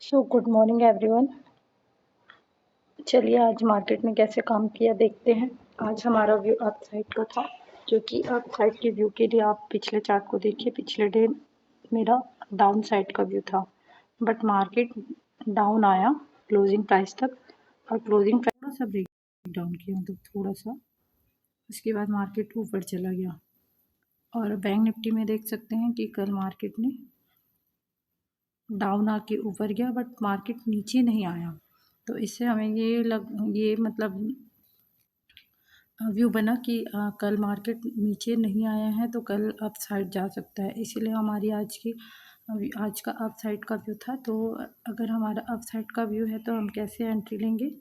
Good morning everyone. चलिए आज market में कैसे काम किया देखते हैं। आज हमारा व्यू अप साइड का था, क्योंकि अप साइड के व्यू के लिए आप पिछले चार्ट को देखिए। पिछले डे मेरा डाउन साइड का व्यू था, बट मार्केट डाउन आया क्लोजिंग प्राइस तक, और क्लोजिंग प्राइस थोड़ा सा ब्रेक डाउन किया, मतलब थोड़ा सा। उसके बाद मार्केट ऊपर चला गया, और बैंक निफ्टी में देख सकते हैं कि कल मार्केट ने डाउन आके ऊपर गया, बट मार्केट नीचे नहीं आया। तो इससे हमें ये मतलब व्यू बना कि कल मार्केट नीचे नहीं आया है, तो कल अप साइड जा सकता है। इसीलिए हमारी आज का अप साइड का व्यू था। तो अगर हमारा अप साइड का व्यू है तो हम कैसे एंट्री लेंगे,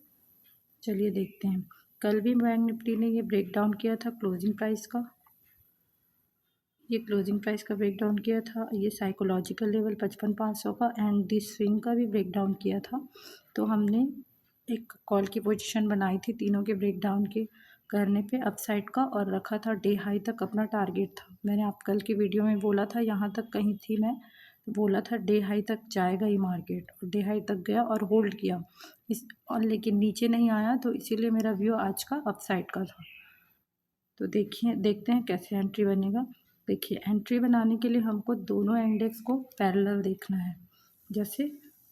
चलिए देखते हैं। कल भी बैंक निफ्टी ने ये ब्रेक डाउन किया था क्लोजिंग प्राइस का, ये क्लोजिंग प्राइस का ब्रेक डाउन किया था। ये साइकोलॉजिकल लेवल 55,500 का एंड दिस स्विंग का भी ब्रेक डाउन किया था। तो हमने एक कॉल की पोजीशन बनाई थी तीनों के ब्रेक डाउन के करने पे अपसाइड का, और रखा था डे हाई तक अपना टारगेट था। मैंने आप कल की वीडियो में बोला था, यहाँ तक कहीं थी मैं, बोला था डे हाई तक जाएगा ही मार्केट, और डे हाई तक गया और होल्ड किया और लेकिन नीचे नहीं आया। तो इसीलिए मेरा व्यू आज का अपसाइड का था। तो देखते हैं कैसे एंट्री बनेगा। देखिए, एंट्री बनाने के लिए हमको दोनों इंडेक्स को पैरेलल देखना है। जैसे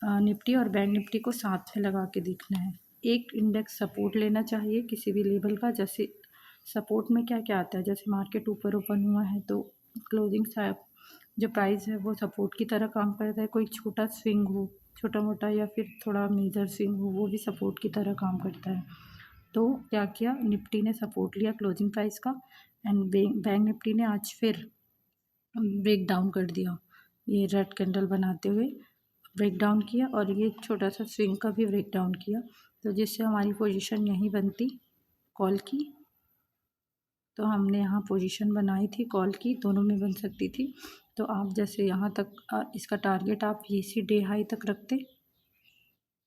निफ्टी और बैंक निफ्टी को साथ में लगा के देखना है। एक इंडेक्स सपोर्ट लेना चाहिए किसी भी लेवल का। जैसे सपोर्ट में क्या क्या आता है, जैसे मार्केट ऊपर ओपन हुआ है तो क्लोजिंग जो प्राइस है वो सपोर्ट की तरह काम करता है। कोई छोटा स्विंग हो, छोटा मोटा या फिर थोड़ा मेजर स्विंग हो, वो भी सपोर्ट की तरह काम करता है। तो क्या किया, निफ्टी ने सपोर्ट लिया क्लोजिंग प्राइस का, एंड बैंक निफ्टी ने आज फिर ब्रेक डाउन कर दिया। ये रेड कैंडल बनाते हुए ब्रेक डाउन किया, और ये छोटा सा स्विंग का भी ब्रेक डाउन किया। तो जिससे हमारी पोजीशन यहीं बनती कॉल की। तो हमने यहाँ पोजीशन बनाई थी कॉल की, दोनों में बन सकती थी। तो आप जैसे यहाँ तक इसका टारगेट आप इसी डे हाई तक रखते,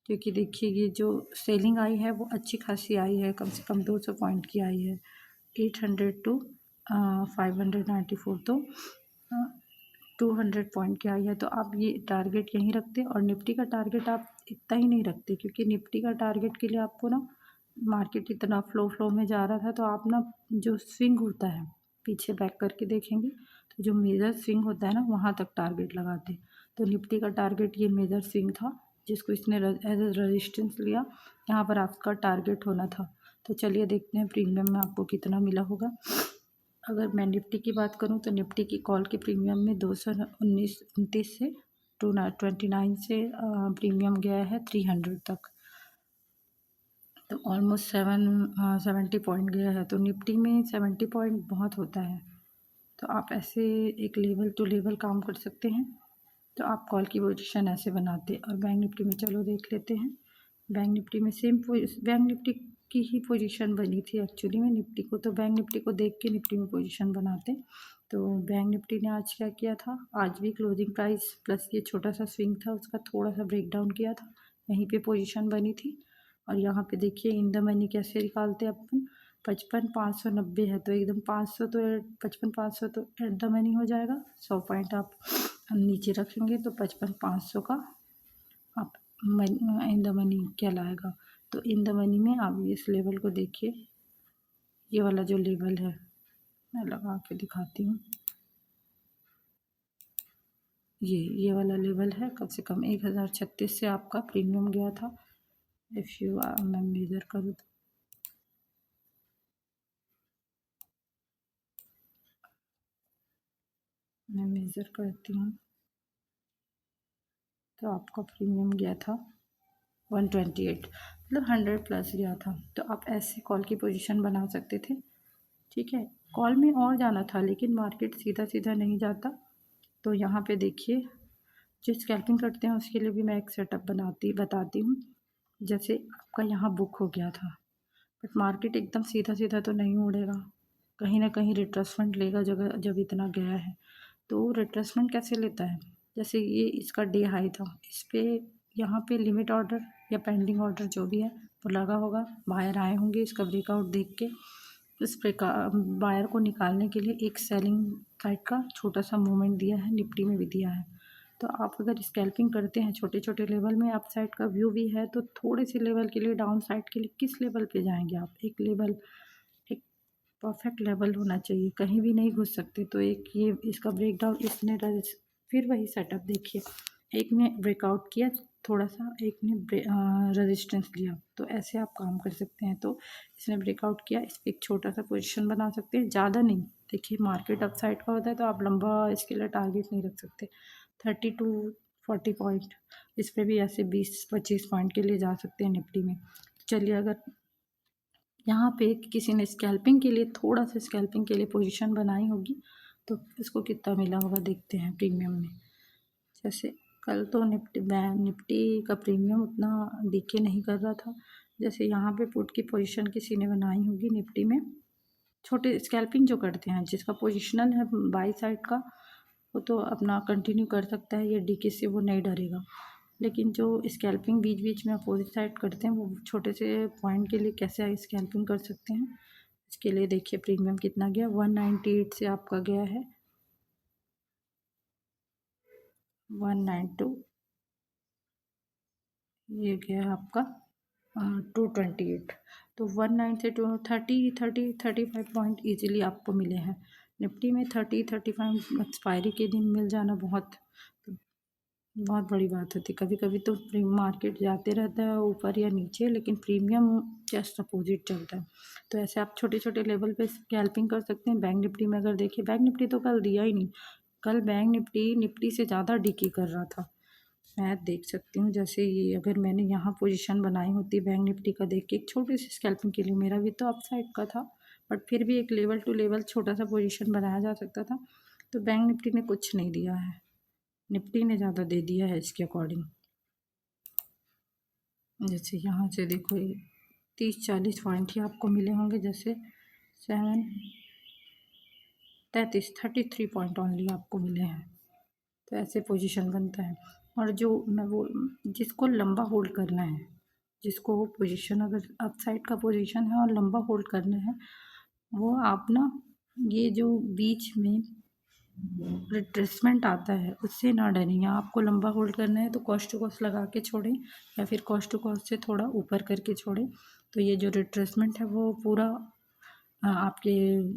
क्योंकि देखिए ये जो सेलिंग आई है वो अच्छी खासी आई है, कम से कम 200 पॉइंट की आई है, 800 टू 594। तो 200 पॉइंट की आई है। तो आप ये टारगेट यहीं रखते, और निफ्टी का टारगेट आप इतना ही नहीं रखते, क्योंकि निफ्टी का टारगेट के लिए आपको ना, मार्केट इतना फ्लो में जा रहा था, तो आप ना जो स्विंग होता है, पीछे बैक करके देखेंगे तो जो मेजर स्विंग होता है ना, वहाँ तक टारगेट लगाते। तो निफ्टी का टारगेट ये मेजर स्विंग था, जिसको इसने एज ए रेजिस्टेंस लिया। यहाँ पर आपका टारगेट होना था। तो चलिए देखते हैं प्रीमियम में आपको कितना मिला होगा। अगर मैं निफ्टी की बात करूं तो निफ्टी की कॉल के प्रीमियम में 229 से 229 से प्रीमियम गया है 300 तक। तो ऑलमोस्ट 70 पॉइंट गया है। तो निफ्टी में 70 पॉइंट बहुत होता है। तो आप ऐसे एक लेवल टू लेवल काम कर सकते हैं। तो आप कॉल की पोजीशन ऐसे बनाते। और बैंक निफ्टी में चलो देख लेते हैं। बैंक निफ्टी में बैंक निफ्टी की ही पोजीशन बनी थी एक्चुअली में। निफ्टी को तो बैंक निफ्टी को देख के निफ्टी में पोजीशन बनाते। तो बैंक निफ्टी ने आज क्या किया था, आज भी क्लोजिंग प्राइस प्लस ये छोटा सा स्विंग था, उसका थोड़ा सा ब्रेक डाउन किया था, यहीं पे पोजीशन बनी थी। और यहाँ पे देखिए इन द मनी कैसे निकालते अपन, 55,590 है, तो एकदम 500 तो 55,500 तो एट द मनी हो जाएगा। 100 पॉइंट आप नीचे रखेंगे तो 55,500 का आप इन द मनी कहलाएगा। तो इन द मनी में आप इस लेवल को देखिए, ये वाला जो लेवल है मैं लगा के दिखाती हूँ। ये वाला लेवल है, कम से कम 1036 से आपका प्रीमियम गया था। इफ़ यू मैं मेज़र करूँ तो मैं मेज़र करती हूँ, तो आपका प्रीमियम गया था 128, मतलब 100 प्लस गया था। तो आप ऐसे कॉल की पोजीशन बना सकते थे। ठीक है, कॉल में और जाना था, लेकिन मार्केट सीधा सीधा नहीं जाता। तो यहाँ पे देखिए, जो स्कैल्पिंग करते हैं उसके लिए भी मैं एक सेटअप बताती हूँ। जैसे आपका यहाँ बुक हो गया था, बट मार्केट एकदम सीधा सीधा तो नहीं उड़ेगा, कहीं ना कहीं रिट्रेसमेंट लेगा जगह जब इतना गया है। तो रिट्रेसमेंट कैसे लेता है, जैसे ये इसका डे हाई था, इस पर यहाँ पे लिमिट ऑर्डर या पेंडिंग ऑर्डर जो भी है वो लगा होगा, बायर आए होंगे इसका ब्रेकआउट देख के। इस प्रकार बायर को निकालने के लिए एक सेलिंग साइड का छोटा सा मूवमेंट दिया है, निफ्टी में भी दिया है। तो आप अगर स्कैल्पिंग करते हैं छोटे छोटे लेवल में, अप साइड का व्यू भी है, तो थोड़े से लेवल के लिए, डाउन साइड के लिए किस लेवल पे जाएंगे आप? एक लेवल, एक परफेक्ट लेवल होना चाहिए, कहीं भी नहीं घुस सकते। तो एक ये इसका ब्रेकडाउन इसने फिर वही सेटअप देखिए, एक ने ब्रेकआउट किया थोड़ा सा, एक ने रेजिस्टेंस लिया, तो ऐसे आप काम कर सकते हैं। तो इसने ब्रेकआउट किया, इस पर एक छोटा सा पोजीशन बना सकते हैं, ज़्यादा नहीं। देखिए मार्केट अप साइड का होता है तो आप लंबा इसके लिए टारगेट नहीं रख सकते। 30 to 40 पॉइंट, इस पर भी ऐसे 20-25 पॉइंट के लिए जा सकते हैं निफ्टी में। चलिए, अगर यहाँ पे किसी ने स्कैल्पिंग के लिए, थोड़ा सा स्कैल्पिंग के लिए पोजीशन बनाई होगी, तो इसको कितना मिला होगा देखते हैं प्रीमियम में। जैसे कल तो निफ्टी का प्रीमियम उतना डीके नहीं कर रहा था। जैसे यहाँ पे पुट की पोजीशन किसी ने बनाई होगी निफ्टी में, छोटे स्कैल्पिंग जो करते हैं, जिसका पोजिशनल है बाई साइड का, वो तो अपना कंटिन्यू कर सकता है, ये डीके से वो नहीं डरेगा। लेकिन जो स्कैल्पिंग बीच बीच में अपोजिट साइड करते हैं, वो छोटे से पॉइंट के लिए कैसे स्कैल्पिंग कर सकते हैं। इसके लिए देखिए प्रीमियम कितना गया, 198 से आपका गया है 192, ये गया है आपका 228। तो 19 से 35 पॉइंट ईजिली आपको मिले हैं निफ्टी में। 35 एक्सपायरी के दिन मिल जाना बहुत बहुत बड़ी बात होती है। कभी कभी तो मार्केट जाते रहता है ऊपर या नीचे, लेकिन प्रीमियम जस्ट अपोजिट चलता है। तो ऐसे आप छोटे छोटे लेवल पे स्कैल्पिंग कर सकते हैं। बैंक निफ्टी में अगर देखिए, बैंक निफ्टी तो कल दिया ही नहीं, कल बैंक निफ्टी से ज़्यादा डिके कर रहा था। मैं देख सकती हूँ, जैसे ये अगर मैंने यहाँ पोजीशन बनाई होती बैंक निफ्टी का देख के, एक छोटी सी स्कैल्पिंग के लिए, मेरा भी तो अप साइड का था, बट फिर भी एक लेवल टू लेवल छोटा सा पोजीशन बनाया जा सकता था। तो बैंक निफ्टी ने कुछ नहीं दिया है, निफ्टी ने ज़्यादा दे दिया है इसके अकॉर्डिंग। जैसे यहाँ से देखो, 30-40 पॉइंट ही आपको मिले होंगे। जैसे 33 पॉइंट ओनली आपको मिले हैं। तो ऐसे पोजीशन बनता है। और जो मैं वो, जिसको लंबा होल्ड करना है, जिसको वो पोजीशन अगर अप साइड का पोजीशन है और लंबा होल्ड करना है, वो आप ना, ये जो बीच में रिट्रेसमेंट आता है उससे ना डरें। या आपको लंबा होल्ड करना है तो कॉस्ट टू कॉस्ट लगा के छोड़ें, या फिर कॉस्ट टू कॉस्ट से थोड़ा ऊपर करके छोड़ें। तो ये जो रिट्रेसमेंट है वो पूरा आपके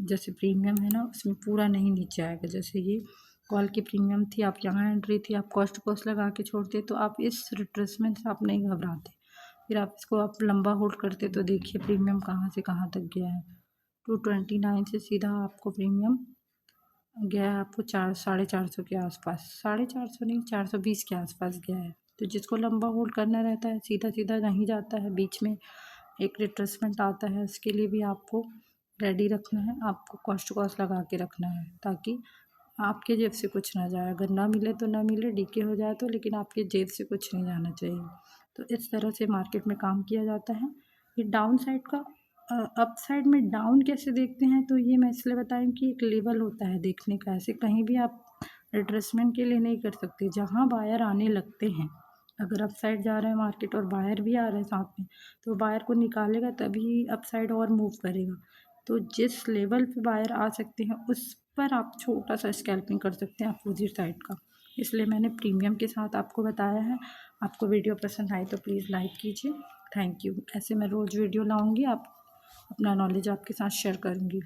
जैसे प्रीमियम है ना, उसमें पूरा नहीं नीचे आएगा। जैसे ये कॉल की प्रीमियम थी, आप यहाँ एंट्री थी, आप कॉस्ट कॉस्ट लगा के छोड़ते, तो आप इस रिट्रेसमेंट से आप नहीं घबराते। फिर आप इसको आप लंबा होल्ड करते, तो देखिए प्रीमियम कहाँ से कहाँ तक गया है। 229 से सीधा आपको प्रीमियम गया है आपको 400-450 के आसपास, 450 नहीं, 420 के आसपास गया है। तो जिसको लंबा होल्ड करना रहता है, सीधा सीधा नहीं जाता है, बीच में एक रिट्रेसमेंट आता है, उसके लिए भी आपको रेडी रखना है, आपको कॉस्ट टू कॉस्ट लगा के रखना है, ताकि आपके जेब से कुछ ना जाए। अगर ना मिले तो ना मिले, डीके हो जाए तो, लेकिन आपके जेब से कुछ नहीं जाना चाहिए। तो इस तरह से मार्केट में काम किया जाता है। ये डाउन साइड का, अप साइड में डाउन कैसे देखते हैं, तो ये मैं इसलिए बताऊँ कि एक लेवल होता है देखने का। ऐसे कहीं भी आप रिट्रेसमेंट के लिए नहीं कर सकते। जहाँ बायर आने लगते हैं, अगर अप साइड जा रहा है मार्केट और बायर भी आ रहे हैं साथ में, तो बायर को निकालेगा तभी अप साइड और मूव करेगा। तो जिस लेवल पे बायर आ सकते हैं, उस पर आप छोटा सा स्कैल्पिंग कर सकते हैं अपोजिट साइड का। इसलिए मैंने प्रीमियम के साथ आपको बताया है। आपको वीडियो पसंद आई तो प्लीज़ लाइक कीजिए। Thank you. ऐसे मैं रोज़ वीडियो लाऊंगी, आप अपना नॉलेज आपके साथ शेयर करूंगी।